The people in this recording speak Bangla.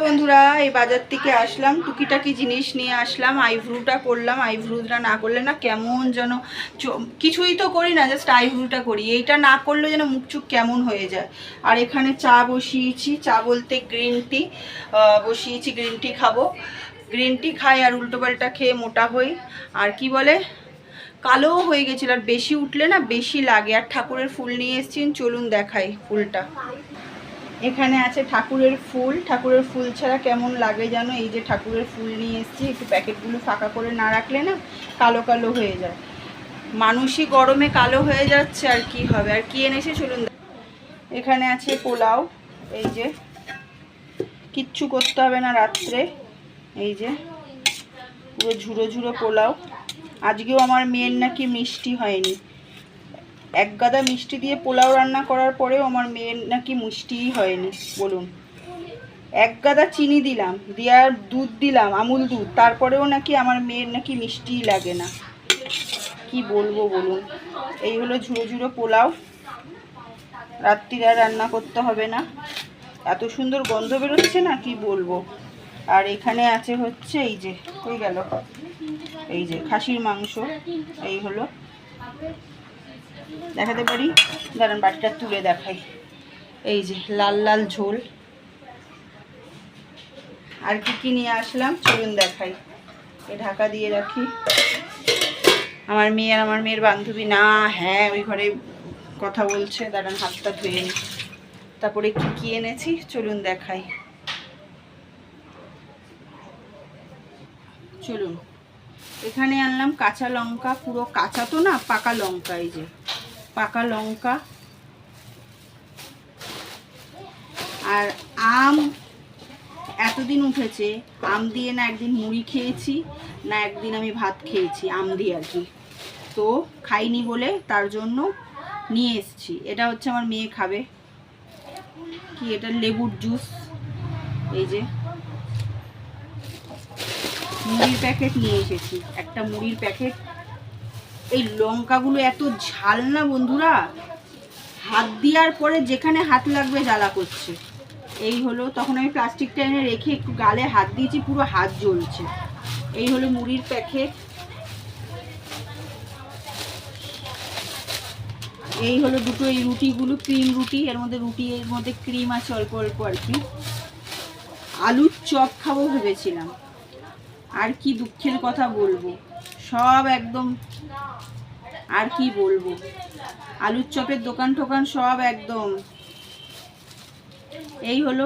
বন্ধুরা, এই বাজার থেকে আসলাম, টুকিটাকি জিনিস নিয়ে আসলাম। আইব্রুটা করলাম। আইব্রুটা না করলে না কেমন যেন, কিছুই তো করি না, জাস্ট আইব্রুটা করি। এইটা না করলে যেন মুখ চুখ কেমন হয়ে যায়। আর এখানে চা বসিয়েছি, চা বলতে গ্রিন টি বসিয়েছি। গ্রিন টি খাবো। গ্রিন টি খাই আর উল্টোপাল্টা খেয়ে মোটা হই। আর কি বলে, কালোও হয়ে গেছিল। আর বেশি উঠলে না বেশি লাগে। আর ঠাকুরের ফুল নিয়ে এসেছেন, চলুন দেখাই ফুলটা। এখানে আছে ঠাকুরের ফুল। ঠাকুরের ফুল ছাড়া কেমন লাগে জানো? এই যে ঠাকুরের ফুল নিয়ে এসেছি। একটু প্যাকেটগুলো ফাঁকা করে না রাখলে না কালো কালো হয়ে যায়। মানুষই গরমে কালো হয়ে যাচ্ছে, আর কি হবে। আর কি এনেছে চলুন। এখানে আছে পোলাও। এই যে, কিচ্ছু করতে হবে না রাত্রে। এই যে পুরো ঝুড়ো ঝুড়ো পোলাও। আজকেও আমার মেয়ের নাকি মিষ্টি হয়নি। এক গাদা মিষ্টি দিয়ে পোলাও রান্না করার পরেও আমার মেয়ের নাকি মিষ্টিই হয়নি। বলুন, এক গাদা চিনি দিলাম, দেওয়ার দুধ দিলাম, আমুল দুধ, তারপরেও নাকি আমার মেয়ের নাকি মিষ্টিই লাগে না। কি বলবো বলুন। এই হলো ঝুড়ো ঝুড়ো পোলাও। রাত্রিরে আর রান্না করতে হবে না। এত সুন্দর গন্ধ বেরোচ্ছে না, কি বলবো। আর এখানে আছে হচ্ছে এই যে, হয়ে গেল, এই যে খাসির মাংস। এই হলো, দেখাতে পারি, দাঁড়ান বাটিটা তুলে দেখাই। এই যে লাল লাল ঝোল। আর কি কি নিয়ে আসলাম চলুন দেখাই। এ ঢাকা দিয়ে রাখি। আমার মেয়ে আর আমার মেয়ের বান্ধবী না, হ্যাঁ ওই ঘরে কথা বলছে। দাঁড়ান হাতটা ধুয়ে নি। তারপরে কি কি এনেছি চলুন দেখাই। চলুন, এখানে আনলাম কাঁচা লঙ্কা। পুরো কাঁচা তো না, পাকা লঙ্কা। এই যে পাকা লঙ্কা। আর আম এতদিন উঠেছে, আম দিয়ে না একদিন মুড়ি খেয়েছি, না একদিন আমি ভাত খেয়েছি আম দিয়ে আর কি। তো খাইনি বলে তার জন্য নিয়ে এসেছি। এটা হচ্ছে আমার মেয়ে খাবে। কি এটা, লেবুর জুস। এই যে মুড়ির প্যাকেট নিয়ে এসেছি, একটা মুড়ির প্যাকেট। এই লঙ্কাগুলো এত ঝাল না বন্ধুরা, হাত দেওয়ার পরে যেখানে হাত লাগবে জ্বালা করছে। এই হলো, তখন আমি প্লাস্টিকটা এনে রেখে একটু গালে হাত দিয়েছি, পুরো হাত জ্বলছে। এই হলো মুড়ির প্যাকেট। এই হলো দুটো এই রুটিগুলো, ক্রিম রুটি। এর মধ্যে রুটি, এর মধ্যে ক্রিম আছে অল্প অল্প আর কি। আলুর চপ খাবো ভেবেছিলাম, আর কি দুঃখের কথা বলবো, সব একদম, আর কি বলবো, আলুর চপের দোকান টোকান সব একদম। এই হলো